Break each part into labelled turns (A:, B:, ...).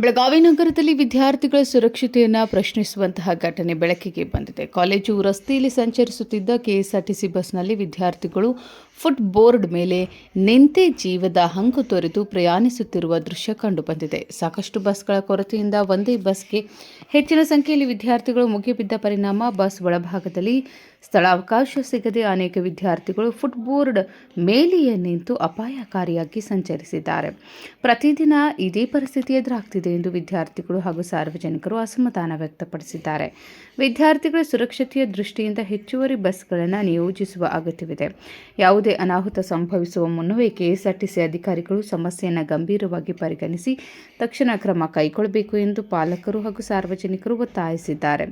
A: ಬೆಳಗಾವಿ ನಗರದಲ್ಲಿ ವಿದ್ಯಾರ್ಥಿಗಳ ಸುರಕ್ಷತೆಯನ್ನು ಪ್ರಶ್ನಿಸುವಂತಹ ಘಟನೆ ಬೆಳಕಿಗೆ ಬಂದಿದೆ. ಕಾಲೇಜು ರಸ್ತೆಯಲ್ಲಿ ಸಂಚರಿಸುತ್ತಿದ್ದ ಕೆಎಸ್ಆರ್ಟಿಸಿ ಬಸ್ನಲ್ಲಿ ವಿದ್ಯಾರ್ಥಿಗಳು ಫುಟ್ ಬೋರ್ಡ್ ಮೇಲೆ ನಿಂತೇ ಜೀವದ ಹಂಗು ತೊರೆದು ಪ್ರಯಾಣಿಸುತ್ತಿರುವ ದೃಶ್ಯ ಕಂಡುಬಂದಿದೆ. ಸಾಕಷ್ಟು ಬಸ್ಗಳ ಕೊರತೆಯಿಂದ ಒಂದೇ ಬಸ್ಗೆ ಹೆಚ್ಚಿನ ಸಂಖ್ಯೆಯಲ್ಲಿ ವಿದ್ಯಾರ್ಥಿಗಳು ಮುಗಿಬಿದ್ದ ಪರಿಣಾಮ ಬಸ್ ಒಳಭಾಗದಲ್ಲಿ ಸ್ಥಳಾವಕಾಶ ಸಿಗದೆ ಅನೇಕ ವಿದ್ಯಾರ್ಥಿಗಳು ಫುಟ್ ಬೋರ್ಡ್ ಮೇಲೆಯೇ ನಿಂತು ಅಪಾಯಕಾರಿಯಾಗಿ ಸಂಚರಿಸಿದ್ದಾರೆ. ಪ್ರತಿದಿನ ಇದೇ ಪರಿಸ್ಥಿತಿ ಎದುರಾಗ್ತಿದೆ ಎಂದು ವಿದ್ಯಾರ್ಥಿಗಳು ಹಾಗೂ ಸಾರ್ವಜನಿಕರು ಅಸಮಾಧಾನ ವ್ಯಕ್ತಪಡಿಸಿದ್ದಾರೆ. ವಿದ್ಯಾರ್ಥಿಗಳ ಸುರಕ್ಷತೆಯ ದೃಷ್ಟಿಯಿಂದ ಹೆಚ್ಚುವರಿ ಬಸ್ಗಳನ್ನು ನಿಯೋಜಿಸುವ ಅಗತ್ಯವಿದೆ. ಯಾವುದೇ ಅನಾಹುತ ಸಂಭವಿಸುವ ಮುನ್ನವೇ ಕೆಎಸ್ಆರ್ಟಿಸಿ ಅಧಿಕಾರಿಗಳು ಸಮಸ್ಯೆಯನ್ನು ಗಂಭೀರವಾಗಿ ಪರಿಗಣಿಸಿ ತಕ್ಷಣ ಕ್ರಮ ಕೈಗೊಳ್ಳಬೇಕು ಎಂದು ಪಾಲಕರು ಹಾಗೂ ಸಾರ್ವಜನಿಕರು ಒತ್ತಾಯಿಸಿದ್ದಾರೆ.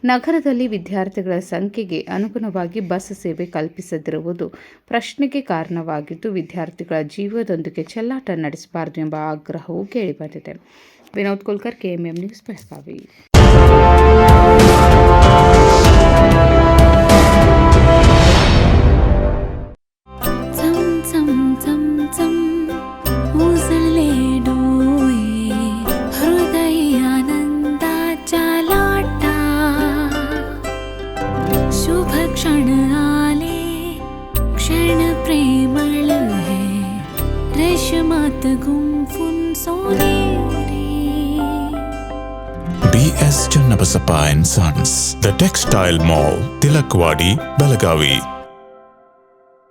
A: ನಗರದಲ್ಲಿ ವಿದ್ಯಾರ್ಥಿಗಳ ಸಂಖ್ಯೆಗೆ ಅನುಗುಣವಾಗಿ ಬಸ್ ಸೇವೆ ಕಲ್ಪಿಸದಿರುವುದು ಪ್ರಶ್ನೆಗೆ ಕಾರಣವಾಗಿದ್ದು, ವಿದ್ಯಾರ್ಥಿಗಳ ಜೀವದೊಂದಿಗೆ ಚೆಲ್ಲಾಟ ನಡೆಸಬಾರದು ಎಂಬ ಆಗ್ರಹವೂ ಕೇಳಿಬಂದಿದೆ. Vinod Kulkar, KMM news, Belagavi.
B: शुभ क्षण आले, क्षण प्रेमळ है, रेशमात गुंफून सोनेरी.
C: BS Channabasappa and Sons, The Textile Mall, Tilakvadi, Belagavi.